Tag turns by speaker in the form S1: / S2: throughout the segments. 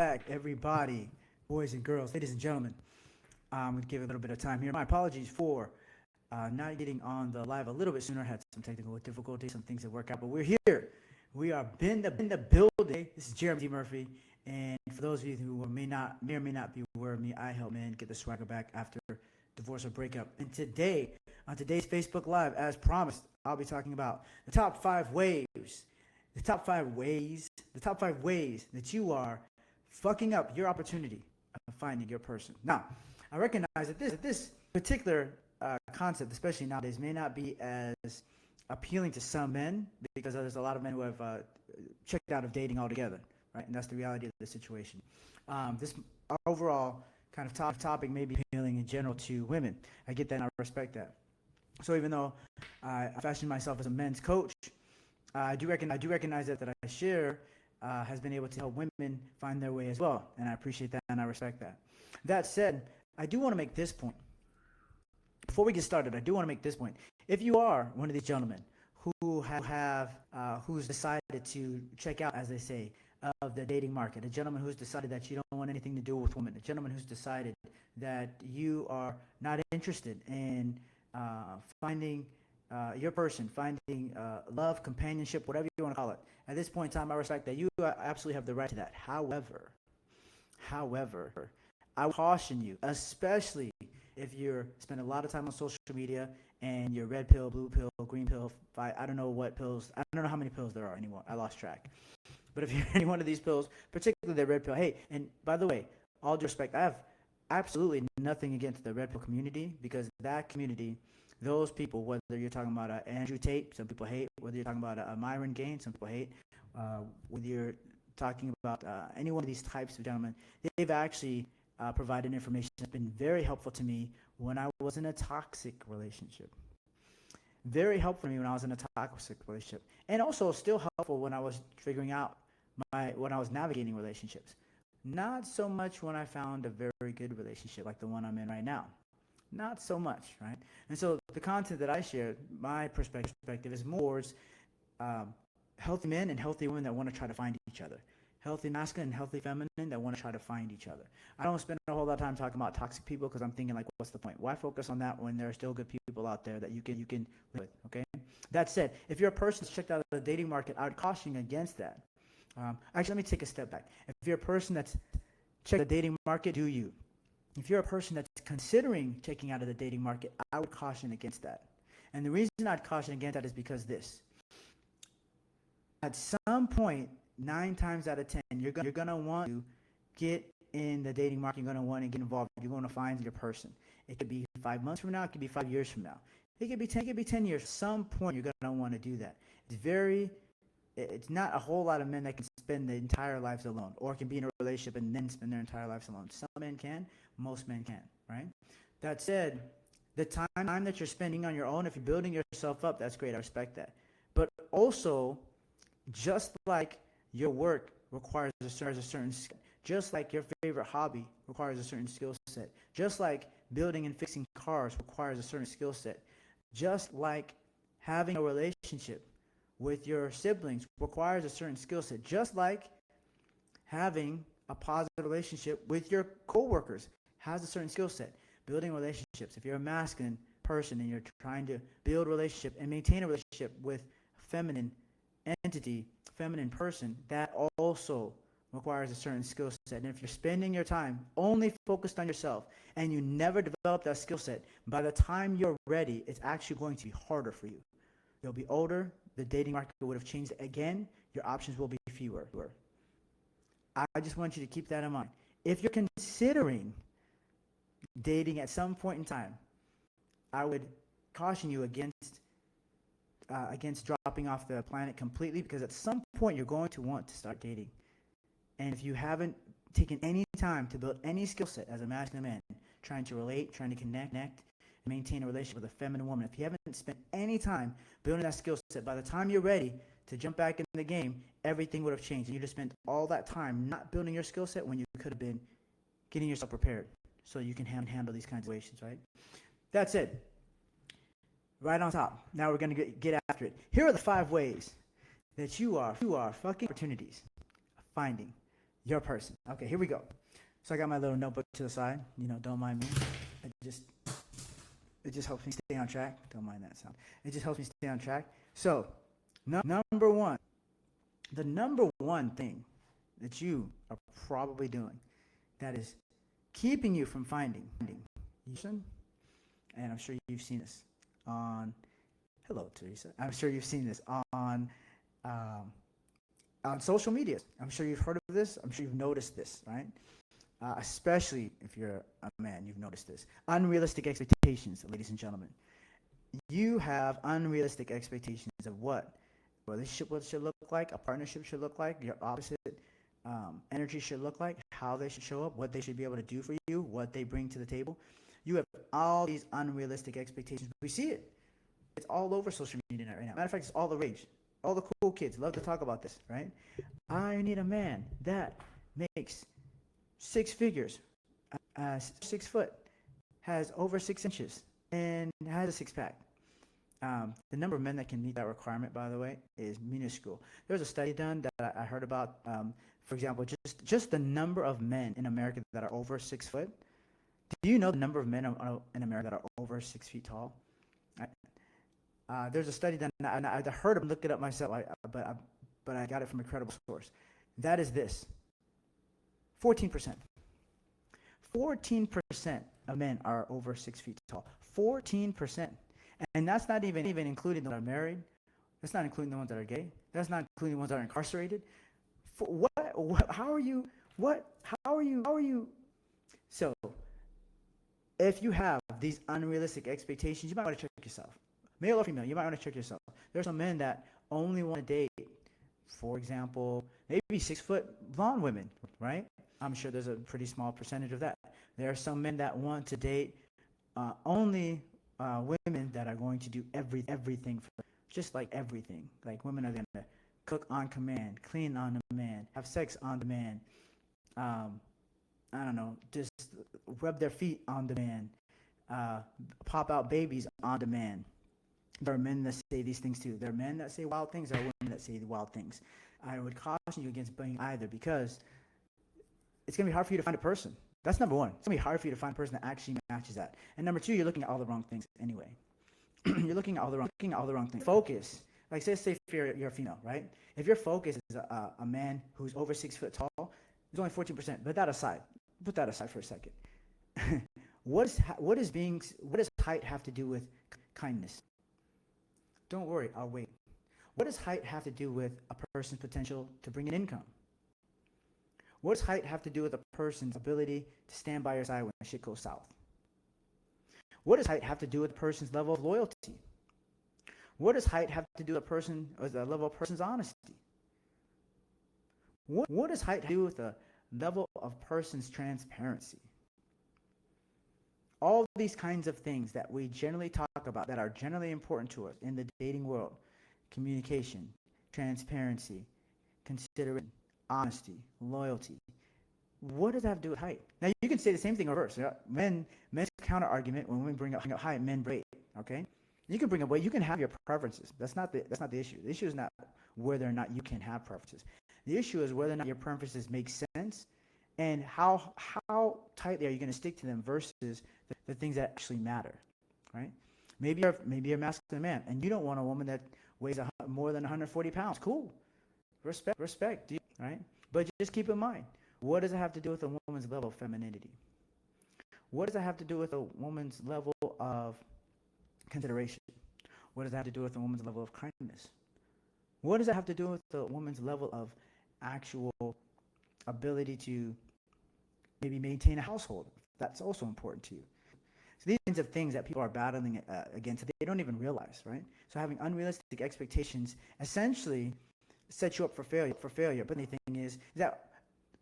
S1: back, everybody, boys and girls, ladies and gentlemen. I'm going to give a little bit of time here. My apologies for not getting on the live a little bit sooner. Had some technical difficulties, some things that work out, but we're here. We are in the building. This is Jeremy D. Murphy, and for those of you who may or may not be aware of me, I help men get the swagger back after divorce or breakup. And today, on today's Facebook Live, as promised, I'll be talking about the top 5 ways, the top 5 ways that you are fucking up your opportunity of finding your person. Now, I recognize that this particular concept, especially nowadays, may not be as appealing to some men because there's a lot of men who have checked out of dating altogether, right? And that's the reality of the situation. This overall kind of topic may be appealing in general to women. I get that and I respect that. So even though I fashion myself as a men's coach, I do recognize that I share has been able to help women find their way as well, and I appreciate that and I respect that. That said, I do want to make this point. Before we get started, I do want to make this point. If you are one of these gentlemen who's decided to check out, as they say, of the dating market, a gentleman who's decided that you don't want anything to do with women, a gentleman who's decided that you are not interested in finding your person, finding love, companionship, whatever you want to call it. At this point in time, I respect that you absolutely have the right to that. However, I would caution you, especially if you're spending a lot of time on social media and you're red pill, blue pill, green pill, I don't know what pills, I don't know how many pills there are anymore. I lost track. But if you're any one of these pills, particularly the red pill, hey, and by the way, all due respect, I have absolutely nothing against the red pill community because that community, those people, whether you're talking about Andrew Tate, some people hate, whether you're talking about Myron Gaines, some people hate, whether you're talking about any one of these types of gentlemen, they've actually provided information that's been very helpful to me when I was in a toxic relationship. Very helpful for me when I was in a toxic relationship. And also still helpful when I was figuring out when I was navigating relationships. Not so much when I found a very good relationship like the one I'm in right now. Not so much, right? And so the content that I share, my perspective is more towards healthy men and healthy women that want to try to find each other. Healthy masculine and healthy feminine that want to try to find each other. I don't spend a whole lot of time talking about toxic people because I'm thinking like, what's the point? Why focus on that when there are still good people out there that you can live with, okay? That said, if you're a person that's checked out of the dating market, I would caution you against that. Actually, let me take a step back. If you're a person that's checked the dating market, do you? If you're a person that's considering checking out of the dating market, I would caution against that. And the reason I'd caution against that is because this. At some point, 9 times out of 10, you're going to want to get in the dating market. You're going to want to get involved. You're going to find your person. It could be 5 months from now. It could be 5 years from now. It could be 10 years. At some point, you're going to want to do that. It's not a whole lot of men that can spend their entire lives alone or can be in a relationship and then spend their entire lives alone. Some men can. Most men can, right? That said, the time that you're spending on your own, if you're building yourself up, that's great. I respect that. But also, just like your work requires a certain skill, just like your favorite hobby requires a certain skill set, just like building and fixing cars requires a certain skill set, just like having a relationship with your siblings requires a certain skill set, just like having a positive relationship with your coworkers has a certain skill set. Building relationships, if you're a masculine person and you're trying to build a relationship and maintain a relationship with a feminine entity, feminine person, that also requires a certain skill set. And if you're spending your time only focused on yourself and you never develop that skill set, by the time you're ready, it's actually going to be harder for you. You'll be older, the dating market would have changed again, your options will be fewer. I just want you to keep that in mind. If you're considering dating at some point in time, I would caution you against dropping off the planet completely, because at some point you're going to want to start dating. And if you haven't taken any time to build any skill set as a masculine man, trying to relate, trying to connect, and maintain a relationship with a feminine woman, if you haven't spent any time building that skill set, by the time you're ready to jump back in the game, everything would have changed. And you just spent all that time not building your skill set when you could have been getting yourself prepared so you can handle these kinds of situations, right? That's it. Right on top. Now we're going to get after it. Here are the 5 ways that you are fucking opportunities of finding Your person. Okay, here we go. So I got my little notebook to the side. Don't mind me. It just it just helps me stay on track. Don't mind that sound. It just helps me stay on track. So, number one, the number one thing that you are probably doing that is keeping you from finding you, and I'm sure you've seen this on. Hello, Teresa. I'm sure you've seen this um, on social media. I'm sure you've heard of this. I'm sure you've noticed this, right? Especially if you're a man, you've noticed this. Unrealistic expectations, ladies and gentlemen. You have unrealistic expectations of what a relationship should look like, a partnership should look like, your opposite energy should look like, how they should show up, what they should be able to do for you, what they bring to the table. You have all these unrealistic expectations. We see it. It's all over social media right now. Matter of fact, it's all the rage. All the cool kids love to talk about this, right? I need a man that makes six figures, 6 foot, has over 6 inches, and has a six pack. The number of men that can meet that requirement, by the way, is minuscule. There was a study done that I heard about. For example, just the number of men in America that are over 6 foot. Do you know the number of men in America that are over 6 feet tall? There's a study done, and I heard of look it up myself, but I got it from a credible source. That is this: 14%. 14% of men are over 6 feet tall. 14%. And that's not even including the ones that are married. That's not including the ones that are gay. That's not including the ones that are incarcerated. How are you? How are you? So, if you have these unrealistic expectations, you might want to check yourself. Male or female, you might want to check yourself. There's some men that only want to date, for example, maybe 6 foot blonde women, right? I'm sure there's a pretty small percentage of that. There are some men that want to date only women that are going to do everything for them, just like everything. Like women are going to cook on command, clean on demand, have sex on demand. I don't know, just rub their feet on demand, pop out babies on demand. There are men that say these things too. There are men that say wild things. There are women that say wild things. I would caution you against being either, because it's going to be hard for you to find a person. That's number one. It's going to be hard for you to find a person that actually matches that. And number two, you're looking at all the wrong things anyway. You're looking at all the wrong things. Focus. Like say if you're a female, right? If your focus is a man who's over 6 foot tall, it's only 14%. But put that aside for a second. What does height have to do with kindness? Don't worry, I'll wait. What does height have to do with a person's potential to bring in income? What does height have to do with a person's ability to stand by your side when shit goes south? What does height have to do with a person's level of loyalty? What does height have to do with the level of a person's honesty? What does height have to do with the level of a person's transparency? All these kinds of things that we generally talk about that are generally important to us in the dating world: communication, transparency, consideration, honesty, loyalty. What does that have to do with height? Now you can say the same thing in reverse. Men's counter argument when women bring up height, men bring weight. Okay, you can bring up weight. You can have your preferences. That's not the issue. The issue is not whether or not you can have preferences. The issue is whether or not your preferences make sense, and how tightly are you going to stick to them versus the things that actually matter, right? Maybe you're a masculine man and you don't want a woman that weighs more than 140 pounds. Cool, respect, right? But just keep in mind, what does it have to do with a woman's level of femininity? What does it have to do with a woman's level of consideration? What does that have to do with a woman's level of kindness? What does that have to do with a woman's level of actual ability to maybe maintain a household? That's also important to you. So these kinds of things that people are battling against, they don't even realize, right? So having unrealistic expectations essentially sets you up for failure. But the thing is that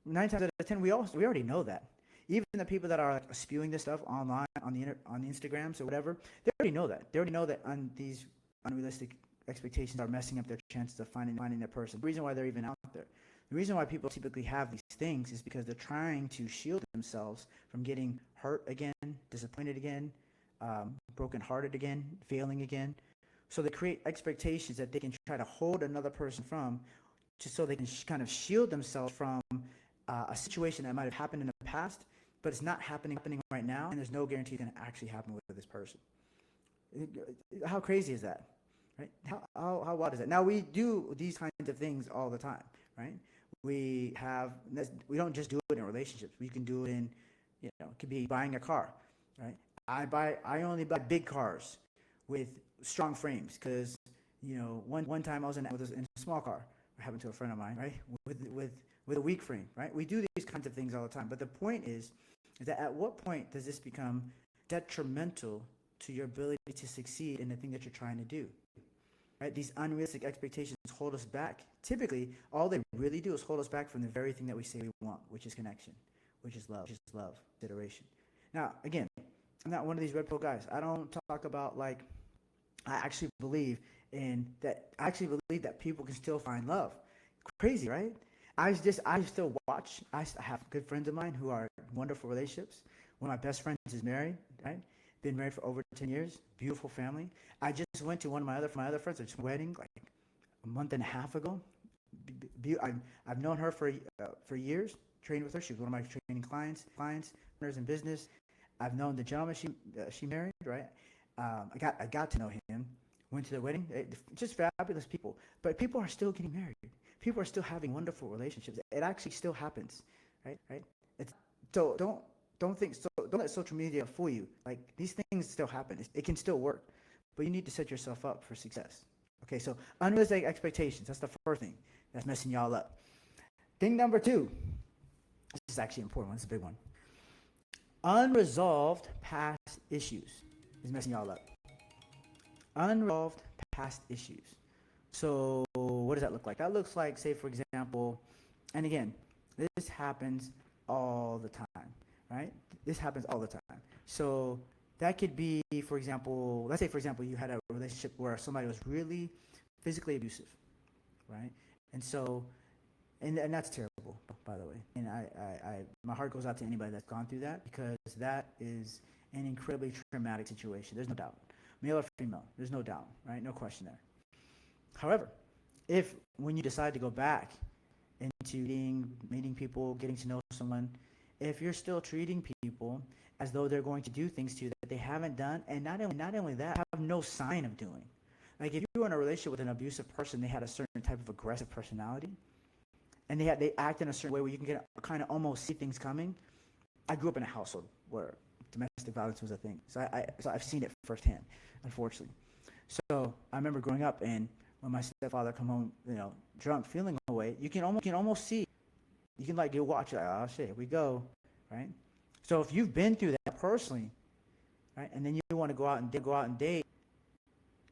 S1: 9 times out of 10, we already know that. Even the people that are like spewing this stuff online on the Instagrams or whatever, they already know that. They already know that these unrealistic expectations are messing up their chances of finding their person. The reason why they're even out there. The reason why people typically have these things is because they're trying to shield themselves from getting hurt again, disappointed again, brokenhearted again, failing again. So they create expectations that they can try to hold another person from, just so they can kind of shield themselves from a situation that might have happened in the past, but it's not happening right now, and there's no guarantee it's going to actually happen with this person. How crazy is that? Right? How wild is that? Now, we do these kinds of things all the time, right? We don't just do it in relationships. We can do it in, it could be buying a car, right? I only buy big cars with strong frames because, one time I was in a small car. It happened to a friend of mine, right? With a weak frame, right? We do these kinds of things all the time. But the point is that at what point does this become detrimental to your ability to succeed in the thing that you're trying to do? Right? These unrealistic expectations hold us back. Typically, all they really do is hold us back from the very thing that we say we want, which is connection, which is love, consideration. Now, again, I'm not one of these red pill guys. I don't talk about I actually believe that people can still find love. Crazy, right? I still watch. I have good friends of mine who are in wonderful relationships. One of my best friends is married, right? Been married for over 10 years. Beautiful family. I just went to one of my other friends' wedding like a month and a half ago. I've known her for years. Trained with her. She was one of my training clients, partners in business. I've known the gentleman she married, right? I got to know him. Went to the wedding. Just fabulous people. But people are still getting married. People are still having wonderful relationships. It actually still happens, right? So don't let social media fool you. Like, these things still happen. It can still work, but you need to set yourself up for success. Okay, so unrealistic expectations. That's the first thing that's messing y'all up. Thing number 2. This is actually an important one. It's a big one. Unresolved past issues is messing y'all up. Unresolved past issues. So what does that look like? That looks like, say, for example, and again, this happens all the time, right? This happens all the time. So that could be, for example, let's say, for example, you had a relationship where somebody was really physically abusive, right? And so, and that's terrible, by the way. And I my heart goes out to anybody that's gone through that, because that is an incredibly traumatic situation. There's no doubt. Male or female, there's no doubt, right? No question there. However, if when you decide to go back into meeting people, getting to know someone, if you're still treating people as though they're going to do things to you that they haven't done, and not only that, have no sign of doing. Like, if you were in a relationship with an abusive person, they had a certain type of aggressive personality, and they act in a certain way where you can kind of almost see things coming. I grew up in a household where domestic violence was a thing, so I've seen it firsthand, unfortunately. So I remember growing up, and when my stepfather come home, drunk, feeling away, you can almost see. You can you watch, oh shit, here we go, right? So if you've been through that personally, right, and then you want to go out and date,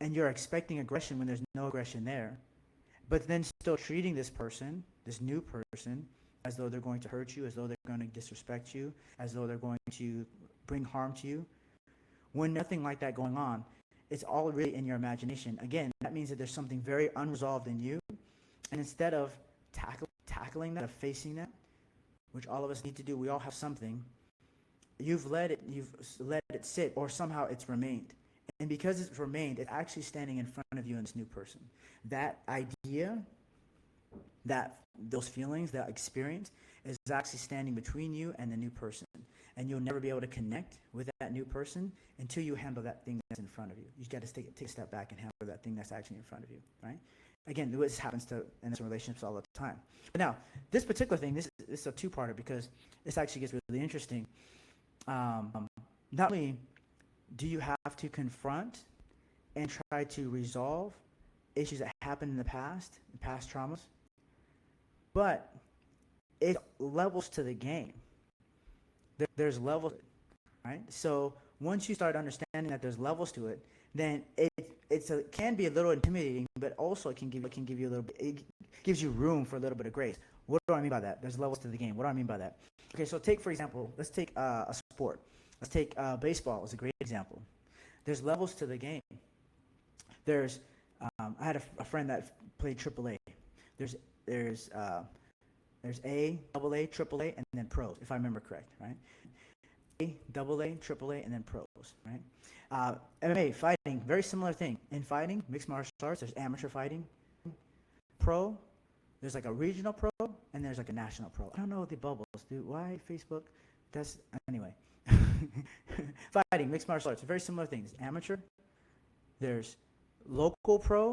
S1: and you're expecting aggression when there's no aggression there, but then still treating this person, this new person, as though they're going to hurt you, as though they're going to disrespect you, as though they're going to bring harm to you, when nothing like that going on, it's all really in your imagination. Again, that means that there's something very unresolved in you, and instead of tackling that, of facing that, which all of us need to do, we all have something, you've let it sit, or somehow it's remained. And because it's remained, it's actually standing in front of you and this new person. That idea, those feelings, that experience, is actually standing between you and the new person. And you'll never be able to connect with that new person until you handle that thing that's in front of you. You got to take a step back and handle that thing that's actually in front of you, right? Again, this happens in relationships all the time. But now, this particular thing, this is a two-parter, because this actually gets really interesting. Not only do you have to confront and try to resolve issues that happened in the past traumas, but it levels to the game. There's levels, right? So once you start understanding that there's levels to it, then it can be a little intimidating, but also it can give you a little bit. It gives you room for a little bit of grace. What do I mean by that? There's levels to the game. What do I mean by that? Okay, so for example, let's take a sport. Let's take baseball as a great example. There's levels to the game. There's I had a friend that played AAA. There's A, AA, AAA, and then pros, if I remember correct, right? A, AA, AAA, and then pros, right? MMA, fighting, very similar thing. In fighting, mixed martial arts, there's amateur fighting, pro, There's like a regional pro and there's like a national pro. I don't know what the bubbles do. Why Facebook? That's anyway. Fighting, mixed martial arts, very similar things. Amateur, there's local pro,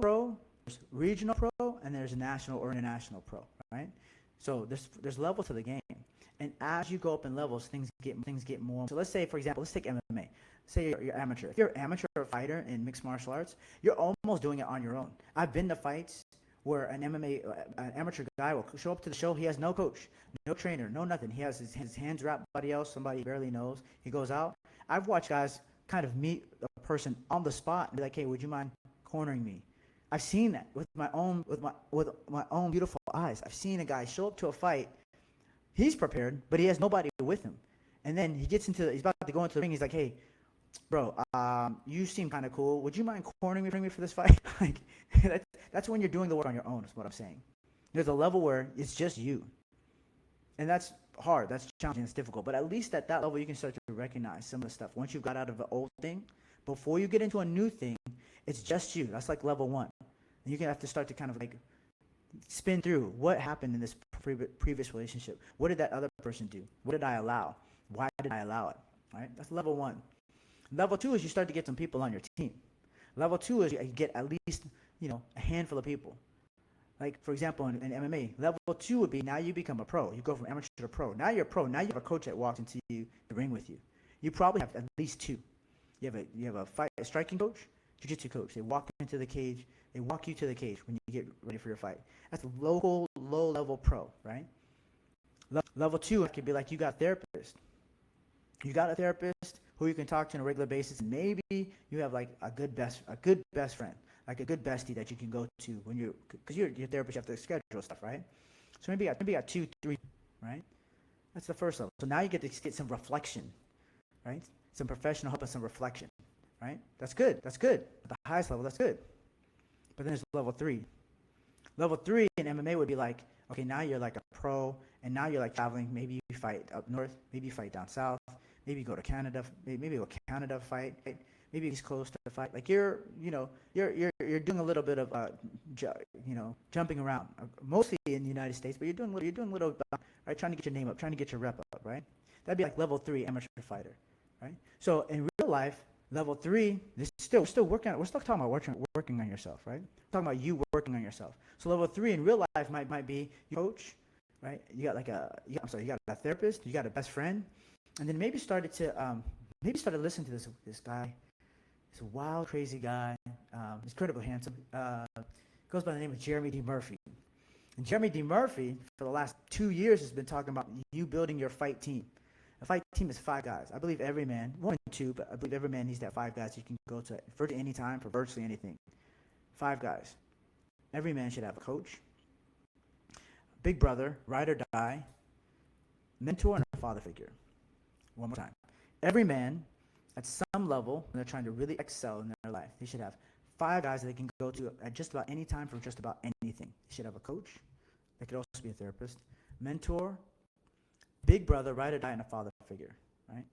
S1: there's regional pro, and there's national or international pro, right? So there's levels to the game, and as you go up in levels, things get more. So let's say, for example, let's take MMA. Say you're amateur. If you're an amateur fighter in mixed martial arts, you're almost doing it on your own. I've been to fights where an amateur guy will show up to the show. He has no coach, no trainer, no nothing. He has his hands wrapped by somebody else, somebody he barely knows. He goes out. I've watched guys kind of meet a person on the spot and be like, "Hey, would you mind cornering me?" I've seen that with my own beautiful eyes. I've seen a guy show up to a fight. He's prepared, but he has nobody with him. And then he's about to go into the ring. He's like, "Hey, bro, you seem kind of cool. Would you mind cornering me for this fight?" Like, that's when you're doing the work on your own, is what I'm saying. There's a level where it's just you. And that's hard, that's challenging, it's difficult. But at least at that level, you can start to recognize some of the stuff. Once you've got out of the old thing, before you get into a new thing, it's just you. That's like level one. And you're going to have to start to kind of like spin through what happened in this previous relationship. What did that other person do? What did I allow? Why did I allow it? Right? That's level one. Level two is you start to get some people on your team. Level two is you get at least, a handful of people. Like, for example, in MMA, level two would be now you become a pro. You go from amateur to pro. Now you're a pro. Now you have a coach that walks into the ring with you. You probably have at least two. You have a striking coach, jiu-jitsu coach. They walk into the cage. They walk you to the cage when you get ready for your fight. That's a local, low-level pro, right? Level two could be like you got a therapist. You got a therapist who you can talk to on a regular basis. Maybe you have like a good best friend, like a good bestie that you can go to because you're your therapist. You have to schedule stuff, right? So maybe you got 2, 3, right? That's the first level. So now you get to get some reflection, right? Some professional help and some reflection, right? That's good. At the highest level, that's good. But then there's level 3. Level 3 in MMA would be like, okay, now you're like a pro, and now you're like traveling. Maybe you fight up north. Maybe you fight down south. Maybe you go to Canada. Maybe go to Canada fight. Right? Maybe East Coast to fight. Like you're doing a little bit of jumping around, mostly in the United States, but you're doing a little right, trying to get your name up, trying to get your rep up, right? That'd be like level 3 amateur fighter, right? So in real life, level 3, we're still talking about working on yourself, right? We're talking about you working on yourself. So level 3 in real life might be you coach, right? You got you got a therapist, you got a best friend, and then maybe started listening to this guy. He's a wild, crazy guy. He's incredibly handsome. Goes by the name of Jeremy D. Murphy. And Jeremy D. Murphy, for the last 2 years, has been talking about you building your fight team. A fight team is 5 guys. I believe every man, 1 and 2, but I believe every man needs to have 5 guys you can go to for any time, for virtually anything. 5 guys. Every man should have a coach, big brother, ride or die, mentor, and a father figure. One more time. Every man, at some level, when they're trying to really excel in their life, they should have 5 guys that they can go to at just about any time for just about anything. They should have a coach. They could also be a therapist, mentor, big brother, ride or die, and a father figure, right?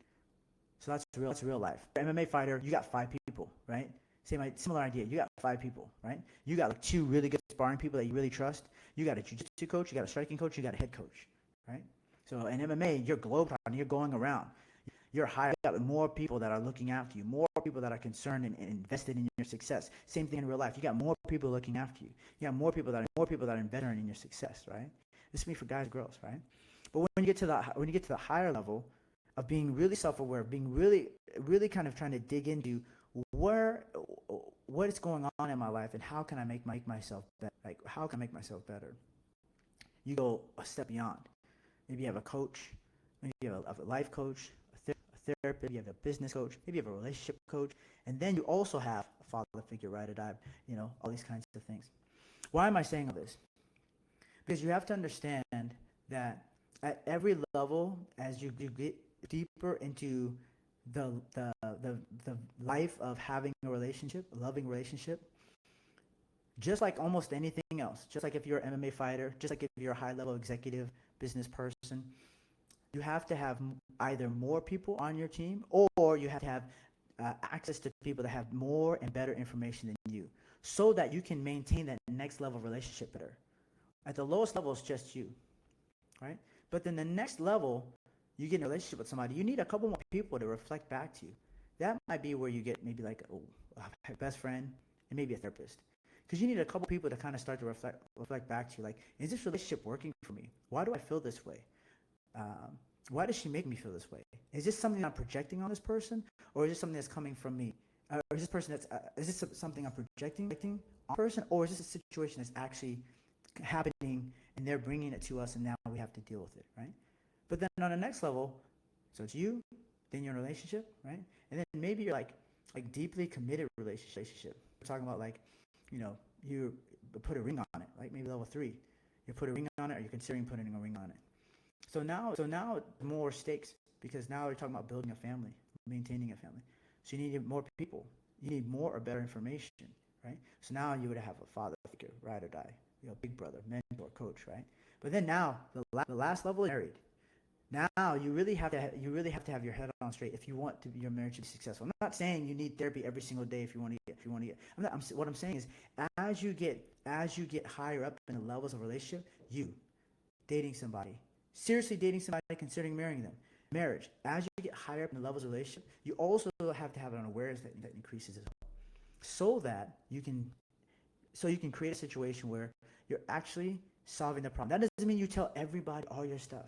S1: So that's real life. For MMA fighter, you got 5 people, right? Similar idea. You got 5 people, right? You got like 2 really good sparring people that you really trust. You got a jiu-jitsu coach, you got a striking coach, you got a head coach, right? So in MMA, you're globetrotting, you're going around. You got more people that are looking after you, more people that are concerned and invested in your success. Same thing in real life. You got more people looking after you. You got more people that are invested in your success, right? This is me for guys and girls, right? But when you get to the higher level of being really self-aware, being really, really kind of trying to dig into what is going on in my life and how can I make myself better? Like, how can I make myself better? You go a step beyond. Maybe you have a coach. Maybe you have a life coach, a therapist. Maybe you have a business coach. Maybe you have a relationship coach. And then you also have a father figure, ride or die, all these kinds of things. Why am I saying all this? Because you have to understand that at every level, as you get deeper into the life of having a relationship, a loving relationship, just like almost anything else, just like if you're an MMA fighter, just like if you're a high-level executive business person, you have to have either more people on your team or you have to have access to people that have more and better information than you so that you can maintain that next level relationship better. At the lowest level, it's just you, right? But then the next level, you get in a relationship with somebody, you need a couple more people to reflect back to you. That might be where you get maybe like a best friend and maybe a therapist. Because you need a couple people to kind of start to reflect back to you. Like, is this relationship working for me? Why do I feel this way? Um, why does she make me feel this way? Is this something I'm projecting on this person, or is this something that's coming from me? Or is this person that's is this something I'm projecting on a person, or is this a situation that's actually happening and they're bringing it to us, and now we have to deal with it, right? But then on the next level, so it's you, then you're in a relationship, right? And then maybe you're like deeply committed relationship. We're talking about like, you put a ring on it, like maybe level 3. You put a ring on it, or you're considering putting a ring on it. So now more stakes, because now you're talking about building a family, maintaining a family. So you need more people. You need more or better information, right? So now you would have a father figure, ride or die, big brother, mentor, coach, right? But then now the last level is married. Now you really have to have your head on straight if you want your marriage to be successful. I'm not saying you need therapy every single day if you want to get. What I'm saying is as you get higher up in the levels of relationship, you dating somebody, seriously dating somebody, considering marrying them, marriage. As you get higher up in the levels of relationship, you also have to have an awareness that increases as well, so that you can create a situation where you're actually solving the problem. That doesn't mean you tell everybody all your stuff,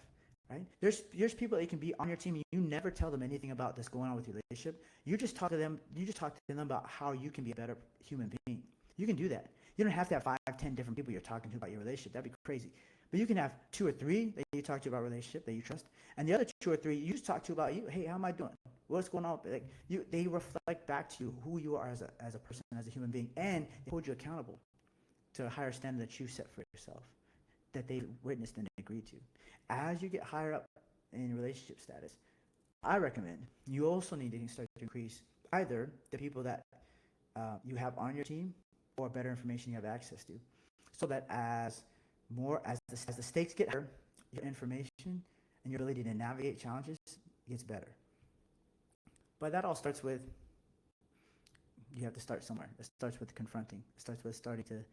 S1: right? There's people that can be on your team and you never tell them anything about this going on with your relationship. You just talk to them. You just talk to them about how you can be a better human being. You can do that. You don't have to have 5, 10 different people you're talking to about your relationship. That'd be crazy. But you can have 2 or 3 that you talk to about relationship that you trust, and the other 2 or 3 you just talk to about you. Hey, how am I doing? What's going on? Like they reflect back to you who you are as a person, as a human being, and they hold you accountable to a higher standard that you set for yourself, that they witnessed and agreed to. As you get higher up in relationship status, I recommend you also need to start to increase either the people that you have on your team or better information you have access to, so that as the stakes get higher, your information and your ability to navigate challenges gets better. But that all starts with you have to start somewhere. It starts with confronting. It starts with starting to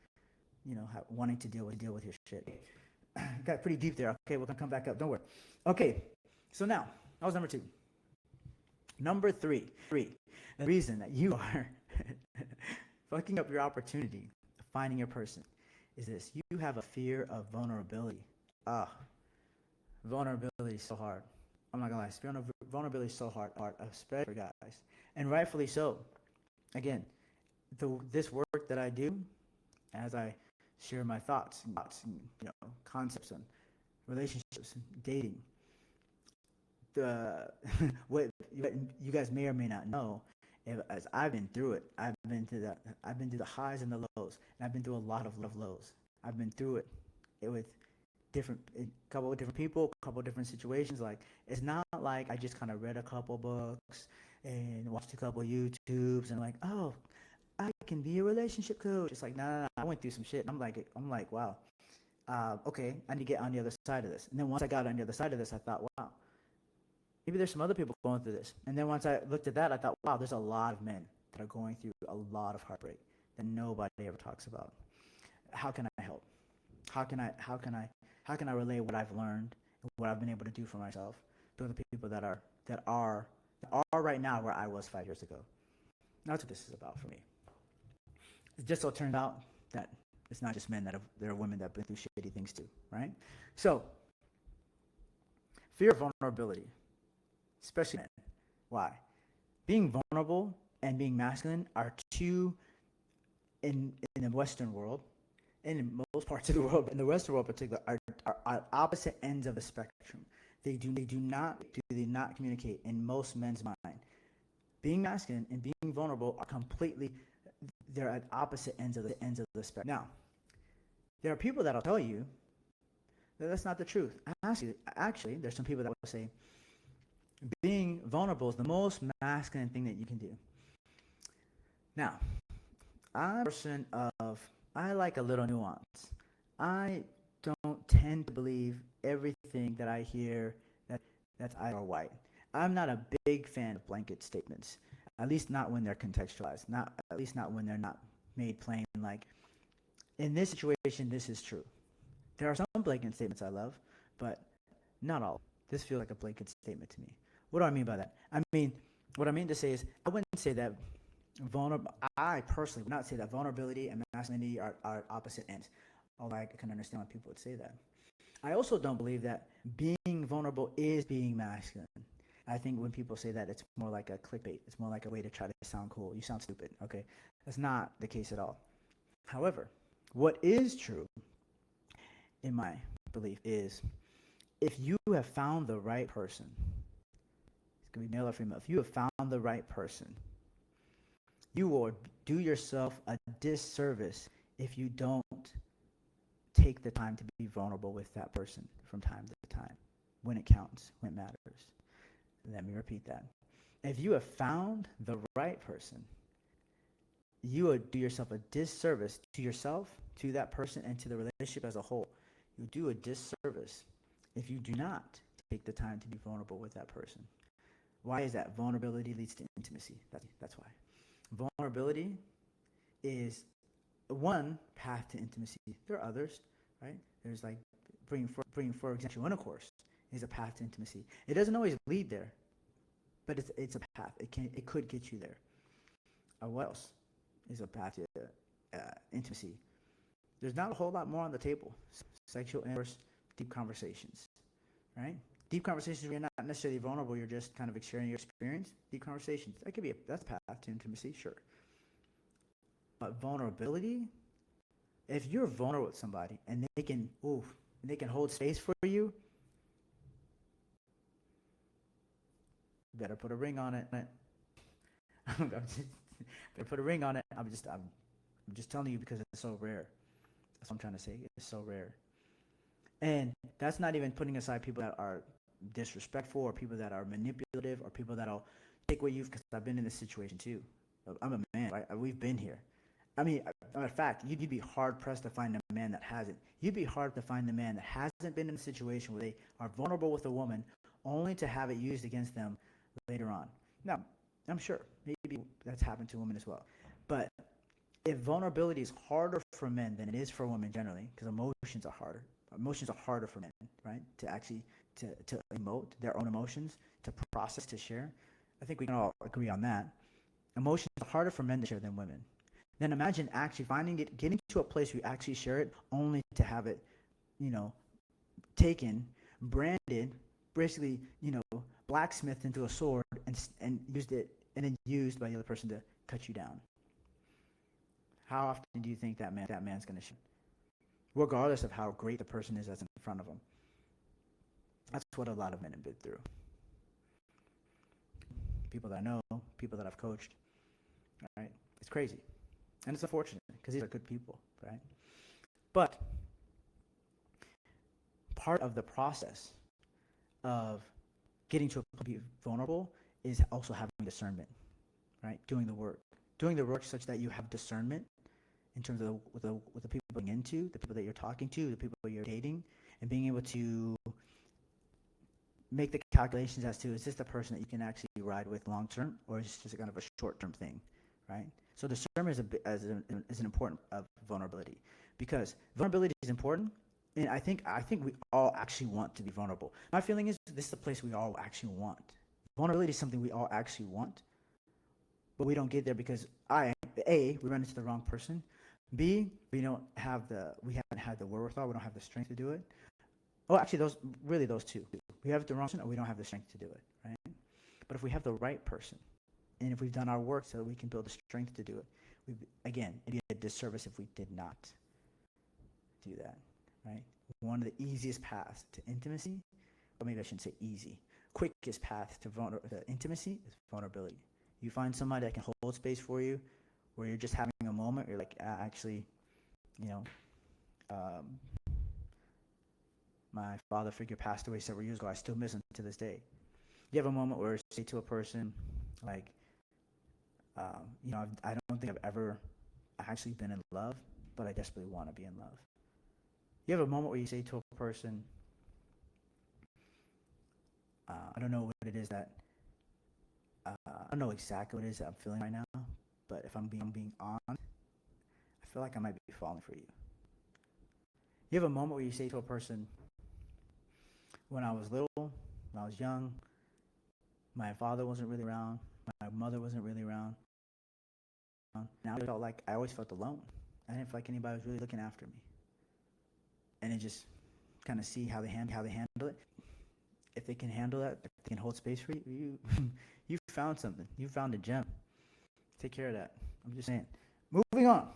S1: wanting to deal with your shit. Got pretty deep there. Okay, we're gonna come back up. Don't worry. Okay, so now that was number 2. Number three, the reason that you are fucking up your opportunity of finding your person is this: you have a fear of vulnerability. Vulnerability is so hard. I'm not gonna lie, vulnerability is so hard, especially for guys, and rightfully so. Again, this work that I do, as I share my thoughts and concepts on relationships, dating. The what you guys may or may not know, as I've been through it, I've been through the highs and the lows, and I've been through a lot of lows. I've been through it with a couple of different people, a couple of different situations. Like, it's not like I just kind of read a couple books and watched a couple of YouTubes and like, oh, I can be a relationship coach. It's like, no. I went through some shit. I'm like, wow. Okay, I need to get on the other side of this. And then once I got on the other side of this, I thought, wow, maybe there's some other people going through this. And then once I looked at that, I thought, wow, there's a lot of men that are going through a lot of heartbreak that nobody ever talks about. How can I help? How can I relay what I've learned and what I've been able to do for myself to other people that are right now where I was 5 years ago? That's what this is about for me. It just so turned out that it's not just men there are women that have been through shitty things too, right? So, fear of vulnerability, especially men. Why? Being vulnerable and being masculine are two, in the Western world, and in most parts of the world, but in the Western world in particular, are opposite ends of the spectrum. They do not communicate in most men's mind. Being masculine and being vulnerable are completely, they're at opposite ends of the spectrum. Now, there are people that'll tell you that that's not the truth. Actually, there's some people that will say being vulnerable is the most masculine thing that you can do. Now, I'm a person I like a little nuance. I don't tend to believe everything that I hear that's either or white. I'm not a big fan of blanket statements, at least not when they're contextualized, at least not when they're not made plain, like, in this situation, this is true. There are some blanket statements I love, but not all. This feels like a blanket statement to me. What do I mean by that? I mean, what I mean to say is, I wouldn't say that vulnerable. I personally would not say that vulnerability and masculinity are opposite ends. Although I can understand why people would say that. I also don't believe that being vulnerable is being masculine. I think when people say that, it's more like a clickbait. It's more like a way to try to sound cool. You sound stupid. Okay, that's not the case at all. However, what is true, in my belief, is if you have found the right person, it's gonna be male or female. If you have found the right person, you will do yourself a disservice if you don't take the time to be vulnerable with that person from time to time when it counts, when it matters. Let me repeat that. If you have found the right person, you would do yourself a disservice to yourself, to that person, and to the relationship as a whole. You do a disservice if you do not take the time to be vulnerable with that person. Why is that? Vulnerability leads to intimacy. That's why. Vulnerability is one path to intimacy. There are others, right? There's like bringing for example intercourse is a path to intimacy. It doesn't always lead there, but it's a path. It could get you there. What else is a path to intimacy? There's not a whole lot more on the table. Sexual intercourse, deep conversations, right? Deep conversations where you're not necessarily vulnerable. You're just kind of sharing your experience. Deep conversations. That's a path to intimacy, sure. But vulnerability, if you're vulnerable with somebody and they can hold space for you, better put a ring on it. Better put a ring on it. I'm just telling you because it's so rare. That's what I'm trying to say. It's so rare. And that's not even putting aside people that are disrespectful or people that are manipulative or people that'll take away you, because I've been in this situation too. I'm a man, right? We've been here. I mean, in fact, you'd be hard pressed to find a man that hasn't. You'd be hard to find a man that hasn't been in a situation where they are vulnerable with a woman only to have it used against them later on. Now, I'm sure maybe that's happened to women as well. But if vulnerability is harder for men than it is for women generally, because emotions are harder. Emotions are harder for men, right? To actually to emote their own emotions, to process, to share. I think we can all agree on that. Emotions are harder for men to share than women. Then imagine actually getting to a place where you actually share it, only to have it, taken, branded, basically, blacksmithed into a sword and used by the other person to cut you down. How often do you think that man's going to share? Regardless of how great the person is that's in front of them. That's what a lot of men have been through. People that I know, people that I've coached, right? It's crazy. And it's unfortunate because these are good people, right? But part of the process of getting to a point to be vulnerable is also having discernment, right? Doing the work such that you have discernment in terms of with the people you're into, the people that you're talking to, the people you're dating, and being able to make the calculations as to, is this the person that you can actually ride with long term, or is this just kind of a short term thing, right? So discernment is an important of vulnerability, because vulnerability is important, and I think we all actually want to be vulnerable. My feeling is this is the place we all actually want. Vulnerability is something we all actually want, but we don't get there because we run into the wrong person. B, we haven't had the wherewithal, we don't have the strength to do it. Oh, actually, those two. We have the wrong person, or we don't have the strength to do it, right? But if we have the right person, and if we've done our work so that we can build the strength to do it, it'd be a disservice if we did not do that, right? One of the easiest paths to intimacy, or maybe I shouldn't say easy, quickest path to intimacy is vulnerability. You find somebody that can hold space for you, where you're just having a moment, you're like, actually, my father figure passed away several years ago. I still miss him to this day. You have a moment where you say to a person, like, I don't think I've ever actually been in love, but I desperately want to be in love. You have a moment where you say to a person, I don't know what it is that, I don't know exactly what it is that I'm feeling right now, but if I'm being honest, I feel like I might be falling for you. You have a moment where you say to a person, when I was little, when I was young, my father wasn't really around, my mother wasn't really around. Now I felt like I always felt alone. I didn't feel like anybody was really looking after me. And then just kind of see how they handle it. If they can handle that, if they can hold space for you, you found something. You found a gem. Take care of that. I'm just saying. Moving on.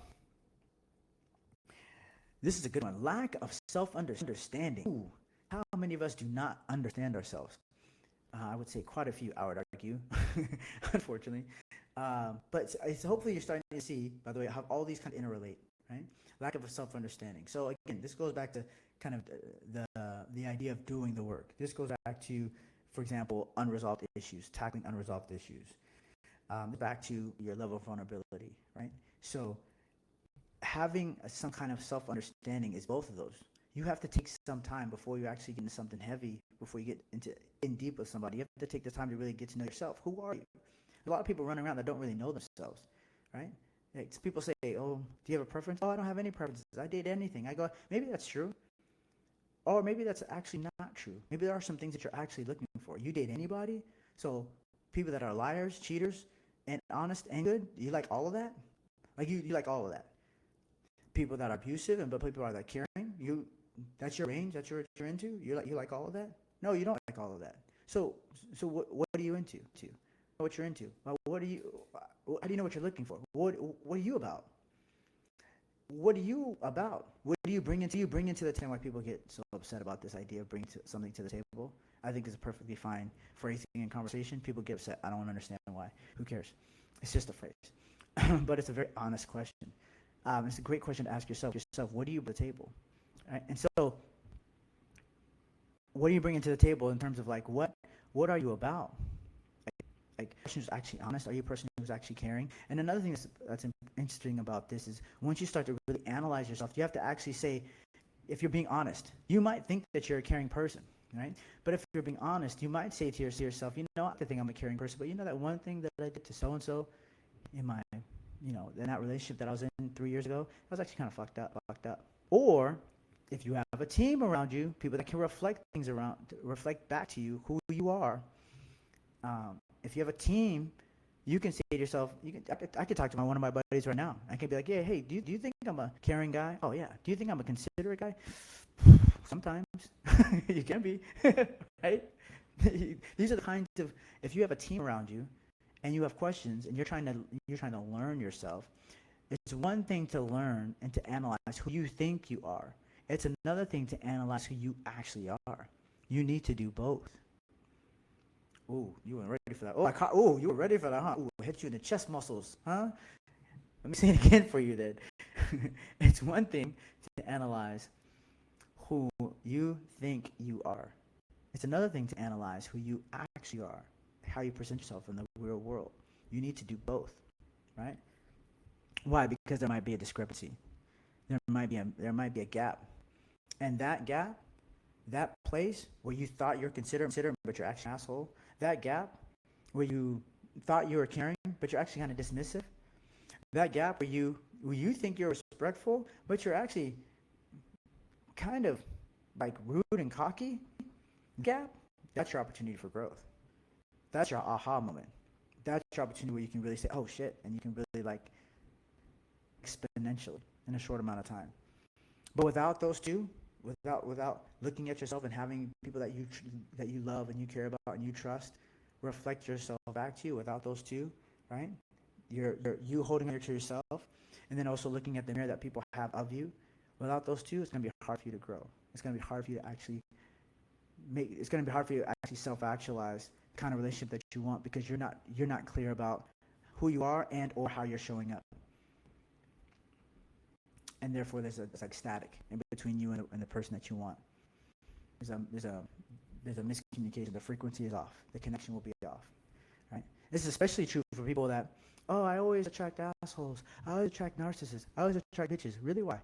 S1: This is a good one. Lack of self-understanding. Ooh, how many of us do not understand ourselves? I would say quite a few, I would argue, unfortunately. But it's hopefully you're starting to see, by the way, how all these kind of interrelate, right? Lack of a self-understanding. So again, this goes back to kind of the idea of doing the work. This goes back to, for example, unresolved issues, tackling unresolved issues. Back to your level of vulnerability, right? So having some kind of self-understanding is both of those. You have to take some time before you actually get into something heavy, before you get in deep with somebody. You have to take the time to really get to know yourself. Who are you? A lot of people running around that don't really know themselves, right? Like, people say, "Oh, do you have a preference?" "Oh, I don't have any preferences. I date anything." I go, maybe that's true, or maybe that's actually not true. Maybe there are some things that you're actually looking for. You date anybody, so people that are liars, cheaters, and honest and good. You like all of that? Like you like all of that. People that are abusive and but people are that caring. That's your range. That's what you're into. You like all of that? No, you don't like all of that. So what are you into? What you're into? Well, what are you? How do you know what you're looking for? What are you about? What are you about? What do you bring into the table? Why people get so upset about this idea of bringing something to the table? I think it's perfectly fine phrasing in conversation. People get upset. I don't understand why. Who cares? It's just a phrase, but it's a very honest question. It's a great question to ask yourself. What do you bring to the table? Right? And so, what are you bringing to the table in terms of like what are you about? Like, a person who's actually honest? Are you a person who's actually caring? And another thing that's interesting about this is once you start to really analyze yourself, you have to actually say, if you're being honest, you might think that you're a caring person, right? But if you're being honest, you might say to yourself, I think I'm a caring person, but that one thing that I did to so and so in my, in that relationship that I was in 3 years ago, that was actually kind of fucked up. Or if you have a team around you, people that can reflect back to you who you are. If you have a team, you can say to yourself, I could talk to one of my buddies right now. I can be like, yeah, hey, do you think I'm a caring guy? Oh yeah. Do you think I'm a considerate guy? Sometimes you can be, right? These are the kinds of, if you have a team around you, and you have questions, and you're trying to learn yourself. It's one thing to learn and to analyze who you think you are. It's another thing to analyze who you actually are. You need to do both. Ooh, you weren't ready for that. Oh, you were ready for that, huh? Ooh, hit you in the chest muscles, huh? Let me say it again for you then. It's one thing to analyze who you think you are. It's another thing to analyze who you actually are, how you present yourself in the real world. You need to do both, right? Why? Because there might be a discrepancy. There might be a gap. And that gap, that place where you thought you're considered, but you're actually an asshole, that gap where you thought you were caring, but you're actually kind of dismissive, that gap where you think you're respectful, but you're actually kind of like rude and cocky, gap, that's your opportunity for growth. That's your aha moment. That's your opportunity where you can really say, oh shit, and you can really like exponentially in a short amount of time. But without those two, without looking at yourself and having people that you love and you care about and you trust reflect yourself back to you, without those two, right? You holding it to yourself, and then also looking at the mirror that people have of you. Without those two, it's going to be hard for you to grow. It's going to be hard for you to actually it's going to be hard for you to actually self-actualize the kind of relationship that you want, because you're not clear about who you are and or how you're showing up. And therefore there's like static in between you and the person that you want. There's a miscommunication. The frequency is off. The connection will be off, right? This is especially true for people that, oh, I always attract assholes. I always attract narcissists. I always attract bitches. Really, why?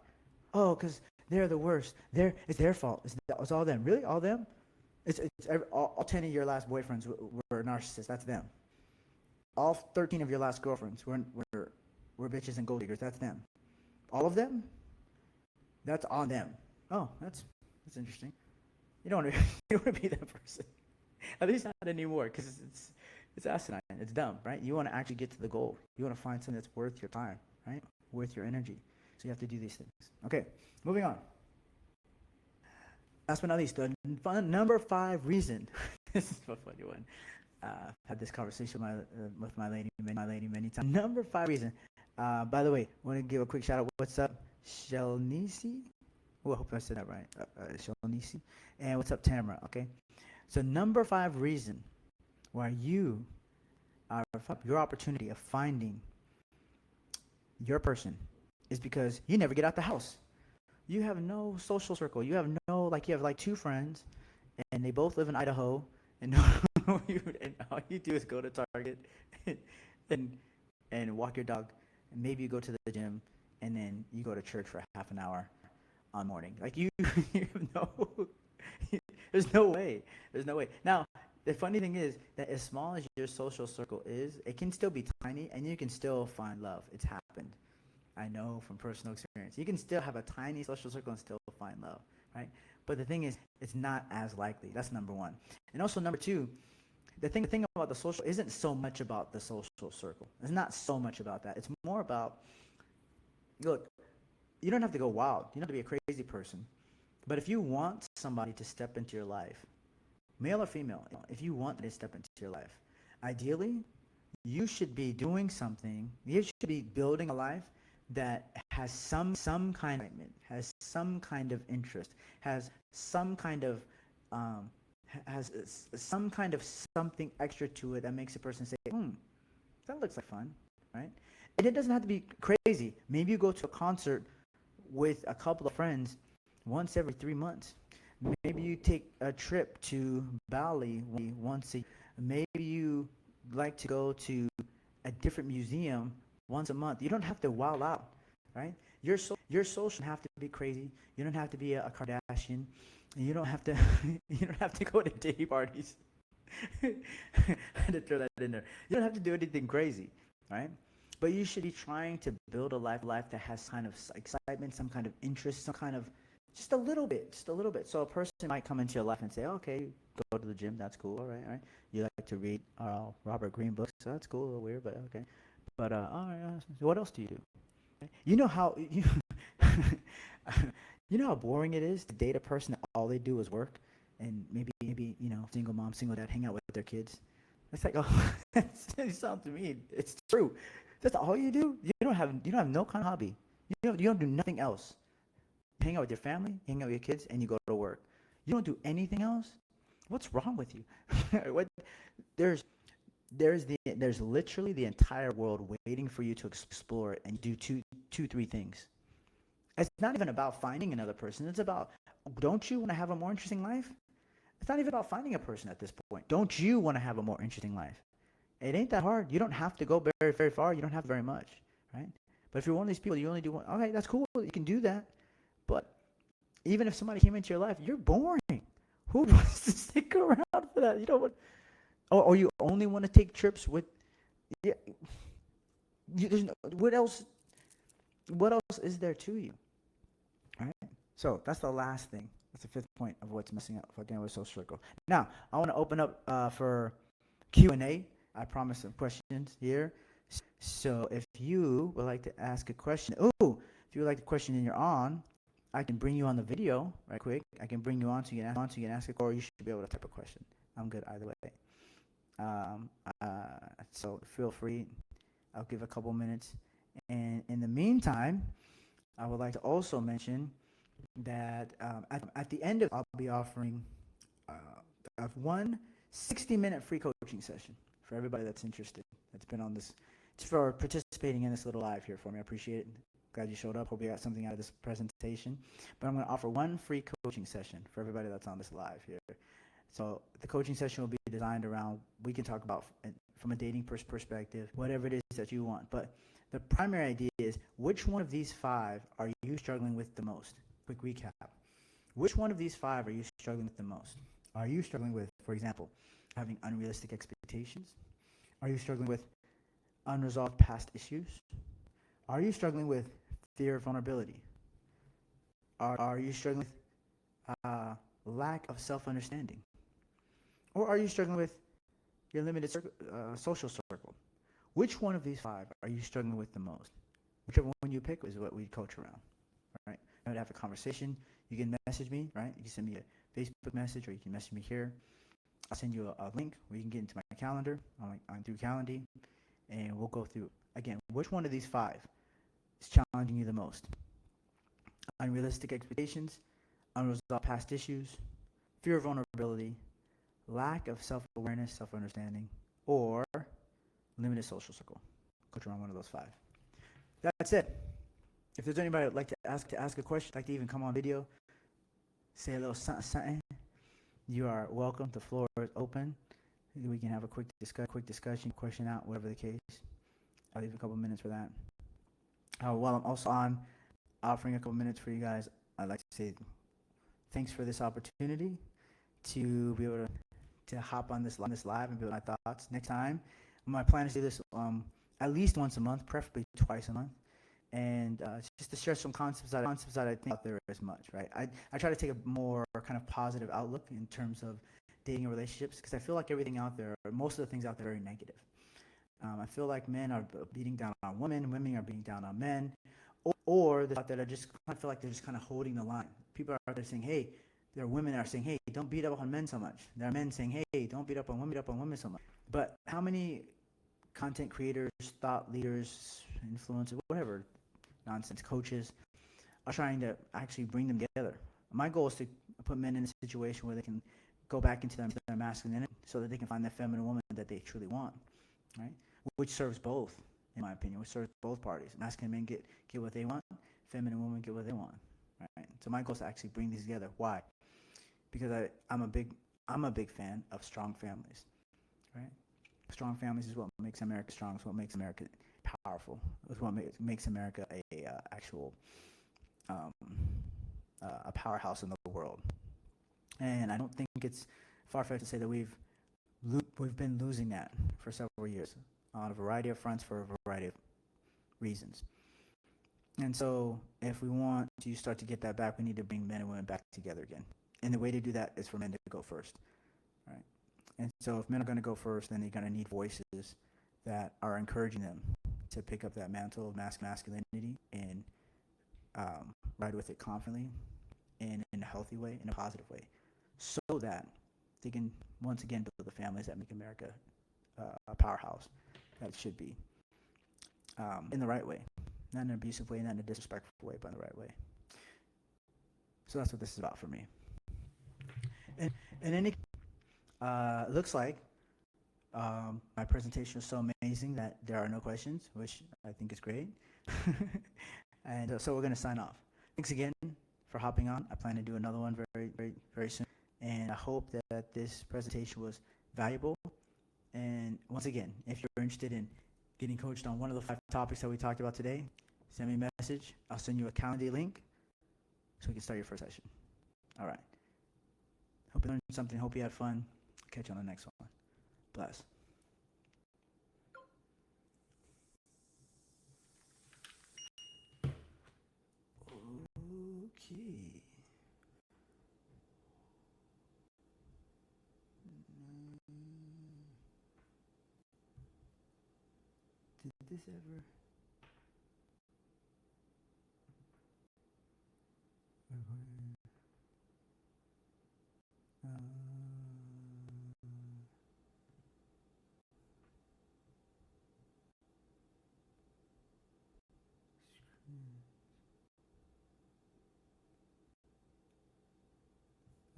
S1: Oh, because they're the worst. It's their fault. It's all them. Really, all them? All 10 of your last boyfriends were narcissists. That's them. All 13 of your last girlfriends were bitches and gold diggers. That's them. All of them? That's on them. Oh, that's interesting. You don't want to you don't want to be that person. At least not anymore, because it's asinine. It's dumb, right? You want to actually get to the goal. You want to find something that's worth your time, right? Worth your energy. So you have to do these things. Okay, moving on. Last but not least, the number five reason. This is a funny one. Had this conversation with my lady many times. Number five reason. By the way, I want to give a quick shout out. What's up, Shelnisi? Well, I hope I said that right. Shelnisi. And what's up, Tamara? Okay. So number five reason why you are your opportunity of finding your person is because you never get out the house. You have no social circle. You have no you have like two friends, and they both live in Idaho, and and all you do is go to Target, and and walk your dog, and maybe you go to the gym, and then you go to church for half an hour on morning. Like you have no, there's no way. There's no way. Now, the funny thing is that as small as your social circle is, it can still be tiny, and you can still find love. It's happened. I know from personal experience. You can still have a tiny social circle and still find love, right? But the thing is, it's not as likely. That's number one. And also number two, the thing about the social isn't so much about the social circle. It's not so much about that. It's more about, look, you don't have to go wild. You don't have to be a crazy person. But if you want somebody to step into your life, male or female, if you want to step into your life, ideally, you should be doing something. You should be building a life that has some kind of excitement, has some kind of interest, has some kind of has some kind of something extra to it that makes a person say, that looks like fun, right? And it doesn't have to be crazy. Maybe you go to a concert with a couple of friends once every 3 months. Maybe you take a trip to Bali once a year. Maybe you like to go to a different museum once a month. You don't have to wow out, right? Your social have to be crazy. You don't have to be a Kardashian. You don't have to you don't have to go to day parties. I had to throw that in there. You don't have to do anything crazy, right? But you should be trying to build a life that has kind of excitement, some kind of interest, some kind of just a little bit, just a little bit. So a person might come into your life and say, okay, go to the gym, that's cool, all right, all right. You like to read Robert Greene books, so that's cool, a little weird, but okay. But all right, so what else do you do? You know how you know how boring it is to date a person that all they do is work, and maybe single mom, single dad, hang out with their kids. It's like, oh, it sounds to me, it's true. That's all you do. You don't have no kind of hobby. You don't do nothing else. You hang out with your family, you hang out with your kids, and you go to work. You don't do anything else. What's wrong with you? what there's there's literally the entire world waiting for you to explore it and do three things. It's not even about finding another person. It's about, don't you want to have a more interesting life? It's not even about finding a person at this point. Don't you want to have a more interesting life? It ain't that hard. You don't have to go very, very far. You don't have very much, right? But if you're one of these people, you only do one. Okay, that's cool. You can do that. But even if somebody came into your life, you're boring. Who wants to stick around for that? You don't want, or you only want to take trips with. Yeah, there's no, what else? What else is there to you? All right. So that's the last thing. That's the fifth point of what's messing up again with social circle. Now I want to open up for Q&A. I promise some questions here. So if you would like to ask a question, if you would like the question and you're on, I can bring you on the video right quick. I can bring you on so you can ask it, or you should be able to type a question. I'm good either way. Um, so feel free. I'll give a couple minutes. And in the meantime, I would like to also mention that at the end of, I'll be offering one 60-minute free coaching session for everybody that's interested, that's been on this, for participating in this little live here for me. I appreciate it. Glad you showed up. Hope you got something out of this presentation. But I'm going to offer one free coaching session for everybody that's on this live here. So the coaching session will be designed around, we can talk about from a dating perspective, whatever it is that you want. But the primary idea is, which one of these five are you struggling with the most? Quick recap. Which one of these five are you struggling with the most? Are you struggling with, for example, having unrealistic expectations? Are you struggling with unresolved past issues? Are you struggling with fear of vulnerability? Are you struggling with uh, lack of self-understanding, or are you struggling with your limited social circle? Which one of these five are you struggling with the most? Whichever one you pick is what we coach around, right? I would have a conversation. You can message me, right? You can send me a Facebook message, or you can message me here. I'll send you a link where you can get into my calendar on through Calendly, and we'll go through again. Which one of these five is challenging you the most? Unrealistic expectations, unresolved past issues, fear of vulnerability, lack of self-awareness, self-understanding, or limited social circle. Coach around one of those five. That's it. If there's anybody that would like to ask a question, like to even come on video, say a little something, you are welcome. The floor is open. We can have a quick discussion, question out, whatever the case. I'll leave a couple minutes for that. While I'm also offering a couple minutes for you guys, I'd like to say thanks for this opportunity to be able to hop on this live and build my thoughts. Next time, my plan is to do this at least once a month, preferably twice a month, and just to share some concepts that I think out there as much. Right, I try to take a more kind of positive outlook in terms of dating and relationships, because I feel like everything out there, or most of the things out there, are very negative. I feel like men are beating down on women are beating down on men, or the thought that I just kind of feel like they're just kind of holding the line. People are out there saying, hey, there are women that are saying, hey, don't beat up on men so much. There are men saying, hey, don't beat up on women so much. But how many content creators, thought leaders, influencers, whatever nonsense, coaches, are trying to actually bring them together? My goal is to put men in a situation where they can go back into their masculinity so that they can find that feminine woman that they truly want, right? Which serves both, in my opinion, which serves both parties. Masculine men get what they want, feminine women get what they want, right? So my goal is to actually bring these together. Why? Because I'm a big fan of strong families, right? Strong families is what makes America strong. It's what makes America powerful. It's what makes America um, a powerhouse in the world. And I don't think it's far-fetched to say that we've been losing that for several years on a variety of fronts for a variety of reasons. And so if we want to start to get that back, we need to bring men and women back together again. And the way to do that is for men to go first, right? And so if men are going to go first, then they're going to need voices that are encouraging them to pick up that mantle of masculinity and ride with it confidently and in a healthy way, in a positive way, so that they can once again build the families that make America a powerhouse that it should be, in the right way, not in an abusive way, not in a disrespectful way, but in the right way. So that's what this is about for me. And any it looks like my presentation was so amazing that there are no questions, which I think is great. And so we're going to sign off. Thanks again for hopping on. I plan to do another one very, very, very soon. And I hope that this presentation was valuable. And once again, if you're interested in getting coached on one of the 5 topics that we talked about today, send me a message. I'll send you a calendar link so we can start your first session. All right. Hope you learned something. Hope you had fun. Catch you on the next one. Bless. Okay. Did this ever?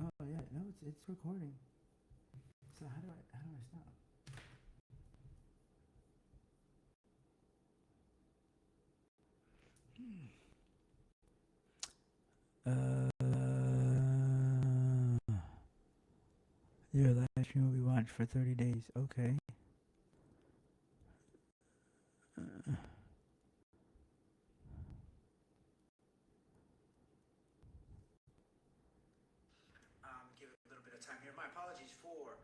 S1: Oh yeah, no, it's recording. So how do I stop? Your live stream will be watched for 30 days. Okay. Give it a little bit of time here. My apologies for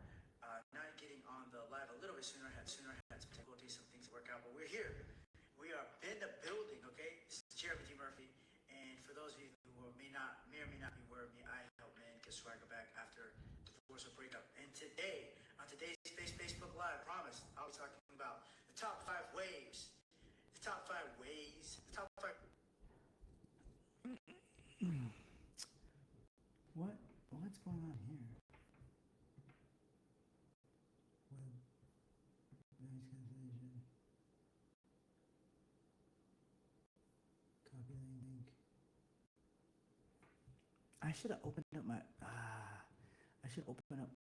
S1: not getting on the live a little bit sooner. Had some difficulties, some things to work out, but we're here. We are in the building. Okay, this is Jeremy G. Murphy, and for those of you who may or may not be aware of me, I help men I should have opened up my I should open up